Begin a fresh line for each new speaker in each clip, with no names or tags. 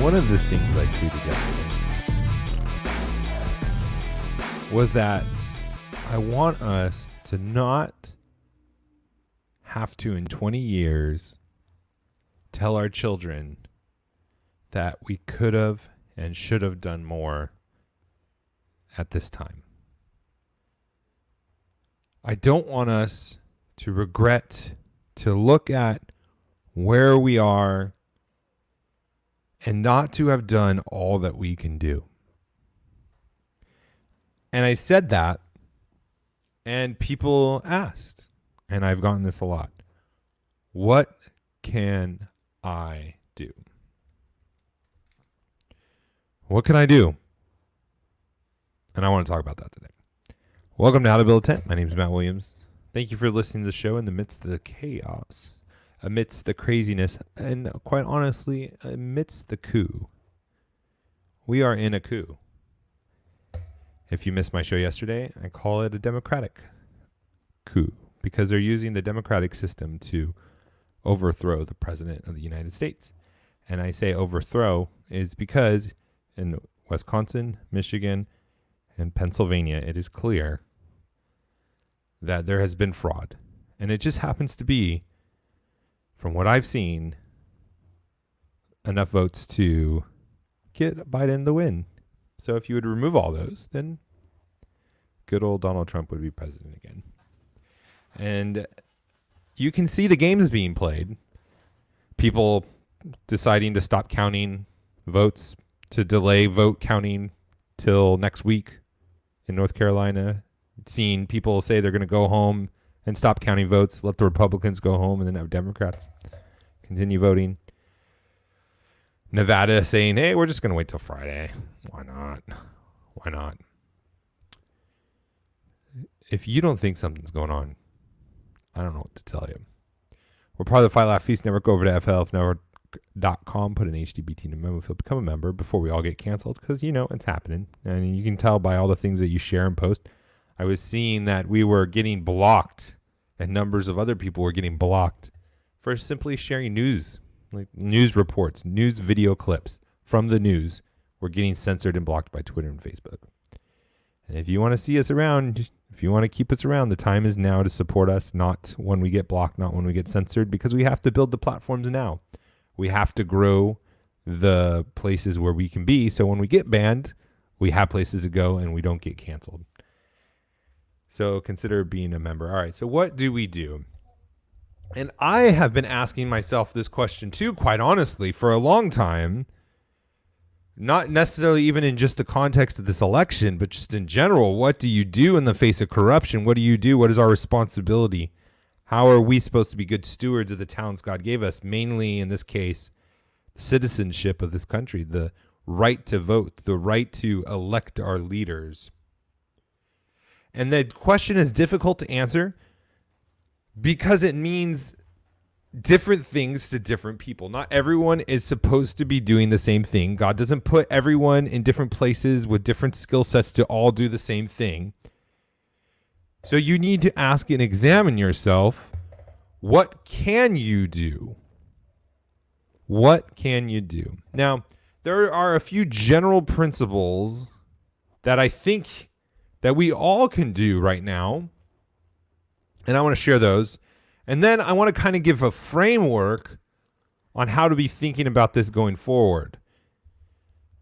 one of the things I tweeted yesterday was that I want us to not have to, in 20 years, tell our children that we could have and should have done more at this time. I don't want us to regret, to look at where we are and not to have done all that we can do. And I said that, and people asked, and I've gotten this a lot, what can I do? What can I do? And I want to talk about that today. Welcome to How to Build a Tent. My name is Matt Williams. Thank you for listening to the show in the midst of the chaos, amidst the craziness, and quite honestly, amidst the coup. We are in a coup. If you missed my show yesterday, I call it a democratic coup because they're using the democratic system to overthrow the president of the United States. And I say overthrow is because in Wisconsin, Michigan, and Pennsylvania, it is clear that there has been fraud. And it just happens to be, from what I've seen, enough votes to get Biden the win. So if you would remove all those, then good old Donald Trump would be president again. And you can see the games being played. People deciding to stop counting votes, to delay vote counting till next week in North Carolina. Seeing people say they're going to go home and stop counting votes, let the Republicans go home, and then have Democrats continue voting. Nevada saying, hey, we're just going to wait till Friday. Why not? Why not? If you don't think something's going on, I don't know what to tell you. We're part of the Fight Laugh Feast Network. Over to flfnetwork.com. Put an HTBT in the memo field. Become a member before we all get canceled, because, you know, it's happening. And you can tell by all the things that you share and post. I was seeing that we were getting blocked, and numbers of other people were getting blocked for simply sharing news, like news reports, news video clips from the news were getting censored and blocked by Twitter and Facebook. And if you want to see us around, if you want to keep us around, the time is now to support us, not when we get blocked, not when we get censored, because we have to build the platforms now. We have to grow the places where we can be, so when we get banned, we have places to go and we don't get canceled. So consider being a member. All right, so what do we do? And I have been asking myself this question too, quite honestly, for a long time. Not necessarily even in just the context of this election, but just in general. What do you do in the face of corruption? What do you do? What is our responsibility? How are we supposed to be good stewards of the talents God gave us? Mainly, in this case, the citizenship of this country, the right to vote, the right to elect our leaders. And the question is difficult to answer because it means different things to different people. Not everyone is supposed to be doing the same thing. God doesn't put everyone in different places with different skill sets to all do the same thing. So you need to ask and examine yourself, what can you do? What can you do? Now, there are a few general principles that I think that we all can do right now, and I want to share those. And then I want to kind of give a framework on how to be thinking about this going forward,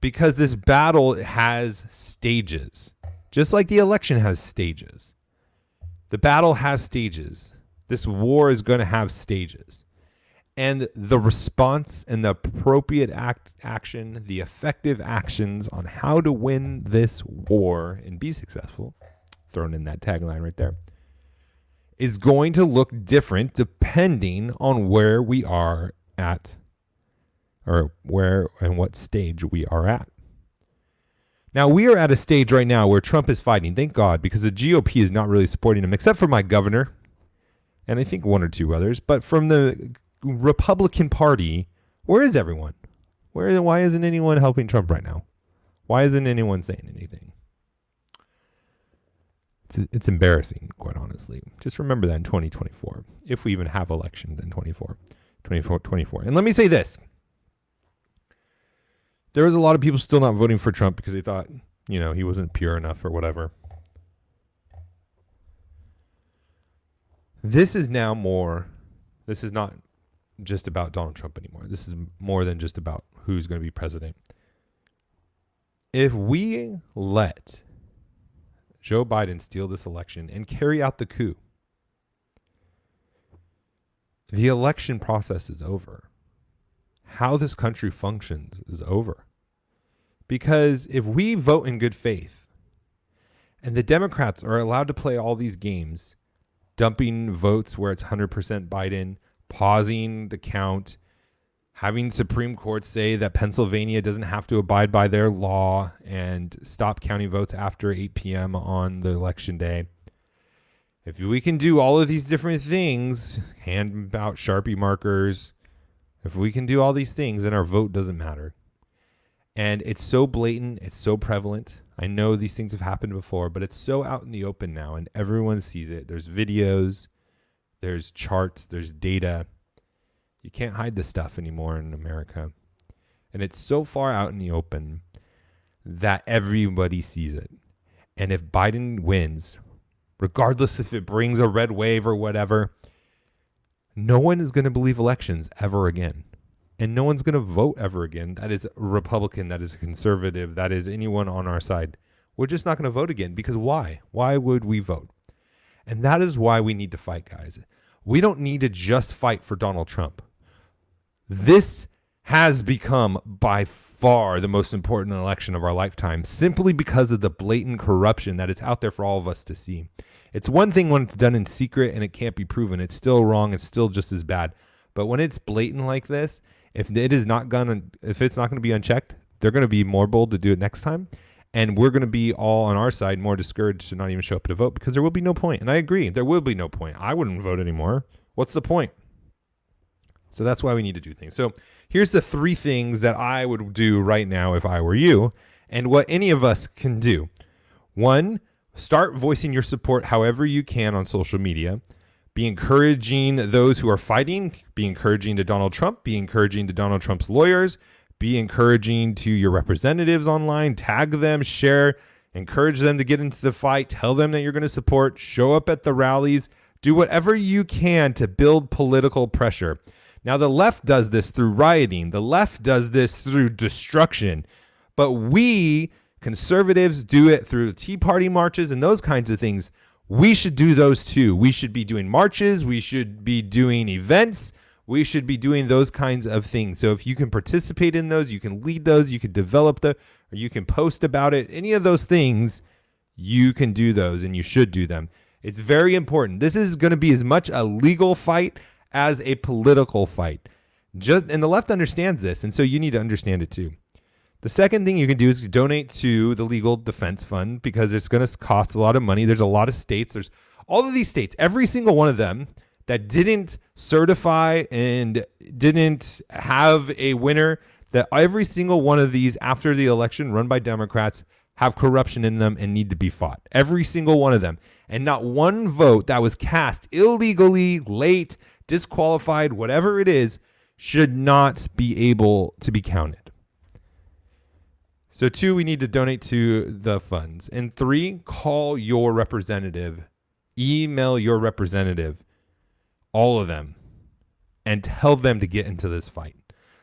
because this battle has stages, just like the election has stages. The battle has stages. This war is going to have stages. And the response and the appropriate action, the effective actions on how to win this war and be successful, thrown in that tagline right there, is going to look different depending on where we are at, or where and what stage we are at. Now, we are at a stage right now where Trump is fighting, thank God, because the GOP is not really supporting him, except for my governor, and I think one or two others. But from the Republican Party, where is everyone? Why isn't anyone helping Trump right now? Why isn't anyone saying anything? It's embarrassing, quite honestly. Just remember that in 2024, if we even have elections in 24. And let me say this. There was a lot of people still not voting for Trump because they thought, he wasn't pure enough or whatever. This is not just about Donald Trump anymore. This is more than just about who's going to be president. If we let Joe Biden steal this election and carry out the coup, the election process is over. How this country functions is over. Because if we vote in good faith and the Democrats are allowed to play all these games, dumping votes where it's 100% Biden, pausing the count, having Supreme Court say that Pennsylvania doesn't have to abide by their law and stop counting votes after 8 p.m. on the election day. If we can do all of these different things, hand out Sharpie markers, if we can do all these things, then our vote doesn't matter. And it's so blatant, it's so prevalent. I know these things have happened before, but it's so out in the open now and everyone sees it. There's videos, there's charts, there's data. You can't hide this stuff anymore in America. And it's so far out in the open that everybody sees it. And if Biden wins, regardless if it brings a red wave or whatever, no one is going to believe elections ever again. And no one's going to vote ever again. That is a Republican, that is a conservative, that is anyone on our side. We're just not going to vote again because why? Why would we vote? And that is why we need to fight, guys. We don't need to just fight for Donald Trump. This has become by far the most important election of our lifetime simply because of the blatant corruption that is out there for all of us to see. It's one thing when it's done in secret and it can't be proven. It's still wrong. It's still just as bad. But when it's blatant like this, if it's not going to be unchecked, they're going to be more bold to do it next time. And we're going to be all on our side more discouraged to not even show up to vote because there will be no point. And I agree, there will be no point. I wouldn't vote anymore. What's the point? So that's why we need to do things. So here's the 3 things that I would do right now if I were you and what any of us can do. 1, start voicing your support however you can on social media. Be encouraging those who are fighting. Be encouraging to Donald Trump. Be encouraging to Donald Trump's lawyers. Be encouraging to your representatives online. Tag them, share, encourage them to get into the fight. Tell them that you're going to support. Show up at the rallies. Do whatever you can to build political pressure. Now, the left does this through rioting. The left does this through destruction. But we, conservatives, do it through Tea Party marches and those kinds of things. We should do those too. We should be doing marches. We should be doing events. We should be doing those kinds of things. So if you can participate in those, you can lead those, you can develop or you can post about it. Any of those things, you can do those and you should do them. It's very important. This is going to be as much a legal fight as a political fight. And the left understands this, and so you need to understand it too. The second thing you can do is donate to the Legal Defense Fund because it's going to cost a lot of money. There's a lot of states. There's all of these states, every single one of them that didn't certify and didn't have a winner, that every single one of these after the election run by Democrats have corruption in them and need to be fought. Every single one of them. And not one vote that was cast illegally, late, disqualified, whatever it is, should not be able to be counted. So 2, we need to donate to the funds. And 3, call your representative, email your representative, all of them, and tell them to get into this fight.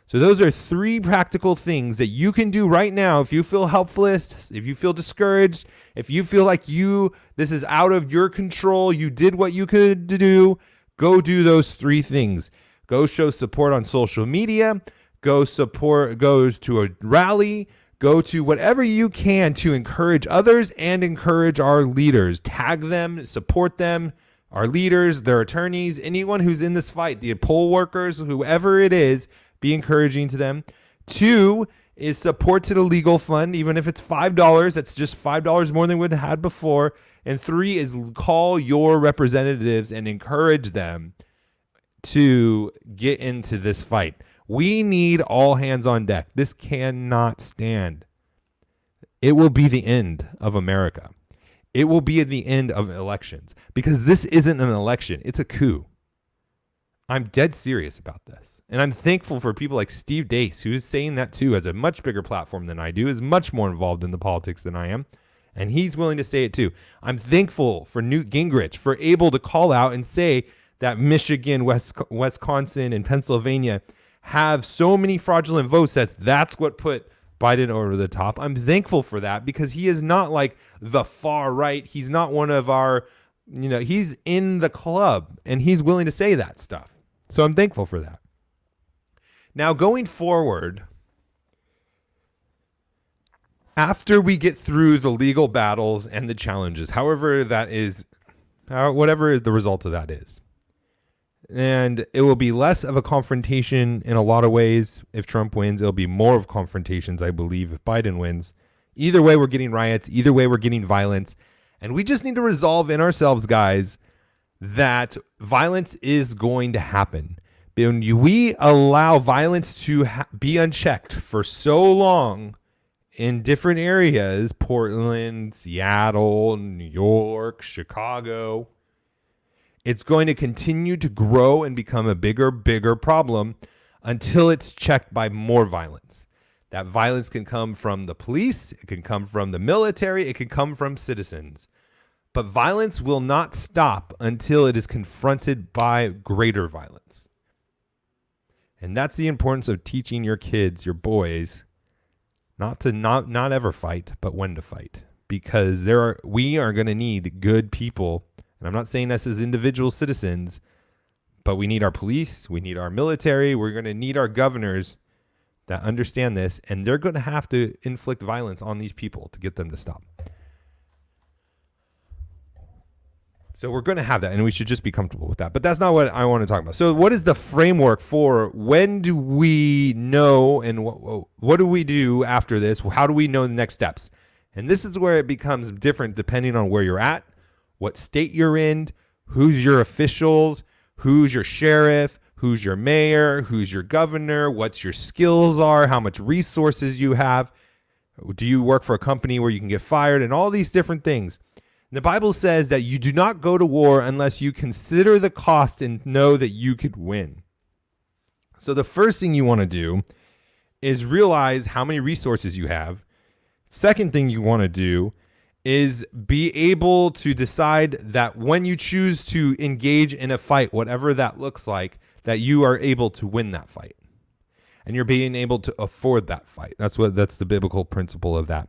So those are 3 practical things that you can do right now if you feel helpless, if you feel discouraged, if you feel like this is out of your control, you did what you could do, go do those 3 things. Go show support on social media, go to a rally, go to whatever you can to encourage others and encourage our leaders. Tag them, support them, our leaders, their attorneys, anyone who's in this fight, the poll workers, whoever it is, be encouraging to them. 2 is support to the legal fund, even if it's $5. That's just $5 more than we'd had before. And 3 is call your representatives and encourage them to get into this fight. We need all hands on deck. This cannot stand. It will be the end of America. It will be the end of elections because this isn't an election. It's a coup. I'm dead serious about this. And I'm thankful for people like Steve Deace, who's saying that too, has a much bigger platform than I do, is much more involved in the politics than I am. And he's willing to say it too. I'm thankful for Newt Gingrich for able to call out and say that Michigan, Wisconsin, and Pennsylvania have so many fraudulent votes that's what put Biden over the top. I'm thankful for that because he is not like the far right. He's not one of our, he's in the club and he's willing to say that stuff. So I'm thankful for that. Now, going forward, after we get through the legal battles and the challenges, however that is, whatever the result of that is, and it will be less of a confrontation in a lot of ways. If Trump wins, it'll be more of confrontations, I believe, if Biden wins. Either way, we're getting riots. Either way, we're getting violence. And we just need to resolve in ourselves, guys, that violence is going to happen. When we allow violence to be unchecked for so long in different areas, Portland, Seattle, New York, Chicago, it's going to continue to grow and become a bigger problem until it's checked by more violence. That violence can come from the police, it can come from the military, it can come from citizens. But violence will not stop until it is confronted by greater violence. And that's the importance of teaching your kids, your boys, not to not ever fight, but when to fight. Because we are going to need good people. And I'm not saying this as individual citizens, but we need our police, we need our military, we're going to need our governors that understand this, and they're going to have to inflict violence on these people to get them to stop. So we're going to have that, and we should just be comfortable with that. But that's not what I want to talk about. So what is the framework for when do we know and what do we do after this? How do we know the next steps? And this is where it becomes different depending on where you're at, what state you're in, who's your officials, who's your sheriff, who's your mayor, who's your governor, what your skills are, how much resources you have. Do you work for a company where you can get fired and all these different things? The Bible says that you do not go to war unless you consider the cost and know that you could win. So the first thing you want to do is realize how many resources you have. Second thing you want to do is be able to decide that when you choose to engage in a fight, whatever that looks like, that you are able to win that fight. And you're being able to afford that fight. That's the biblical principle of that.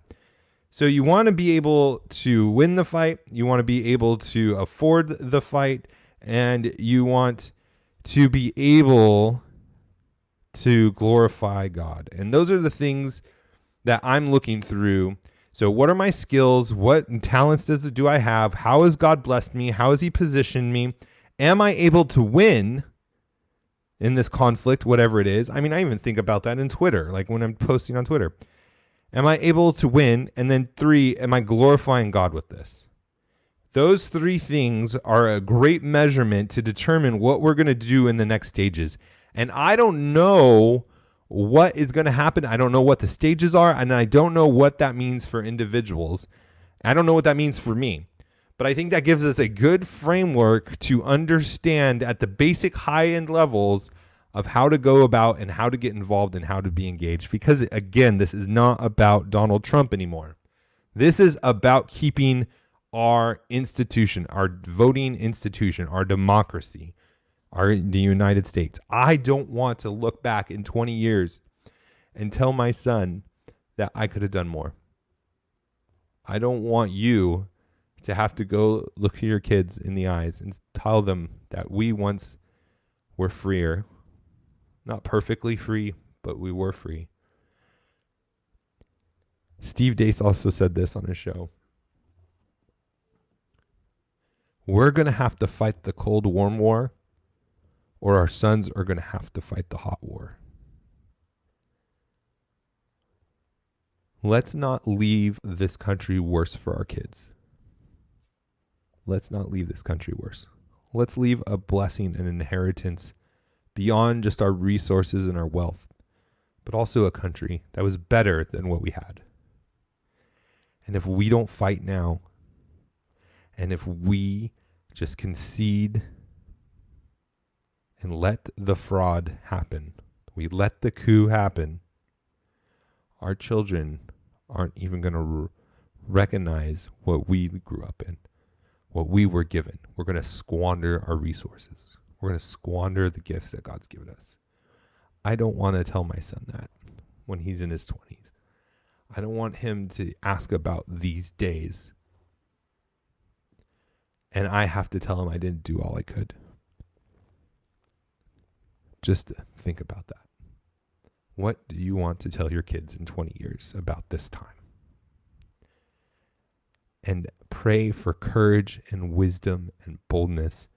So you want to be able to win the fight, you want to be able to afford the fight, and you want to be able to glorify God. And those are the things that I'm looking through. So what are my skills? What talents do I have? How has God blessed me? How has he positioned me? Am I able to win in this conflict, whatever it is? I mean, I even think about that in Twitter, like when I'm posting on Twitter. Am I able to win? And then 3, am I glorifying God with this? Those 3 things are a great measurement to determine what we're going to do in the next stages. And I don't know what is going to happen. I don't know what the stages are, and I don't know what that means for individuals. I don't know what that means for me. But I think that gives us a good framework to understand at the basic high-end levels of how to go about and how to get involved and how to be engaged. Because, again, this is not about Donald Trump anymore. This is about keeping our institution, our voting institution, our democracy, the United States. I don't want to look back in 20 years and tell my son that I could have done more. I don't want you to have to go look at your kids in the eyes and tell them that we once were freer. Not perfectly free, but we were free. Steve Deace also said this on his show. We're going to have to fight the cold, warm war, or our sons are going to have to fight the hot war. Let's not leave this country worse for our kids. Let's not leave this country worse. Let's leave a blessing and inheritance beyond just our resources and our wealth, but also a country that was better than what we had. And if we don't fight now, and if we just concede and let the fraud happen, we let the coup happen, our children aren't even going to recognize what we grew up in, what we were given. We're going to squander our resources. We're going to squander the gifts that God's given us. I don't want to tell my son that when he's in his 20s. I don't want him to ask about these days, and I have to tell him I didn't do all I could. Just think about that. What do you want to tell your kids in 20 years about this time? And pray for courage and wisdom and boldness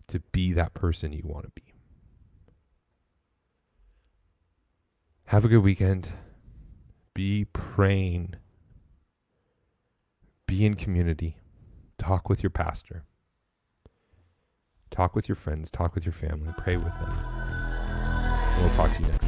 to be that person you want to be. Have a good weekend. Be praying. Be in community. Talk with your pastor. Talk with your friends. Talk with your family. Pray with them. And we'll talk to you next time.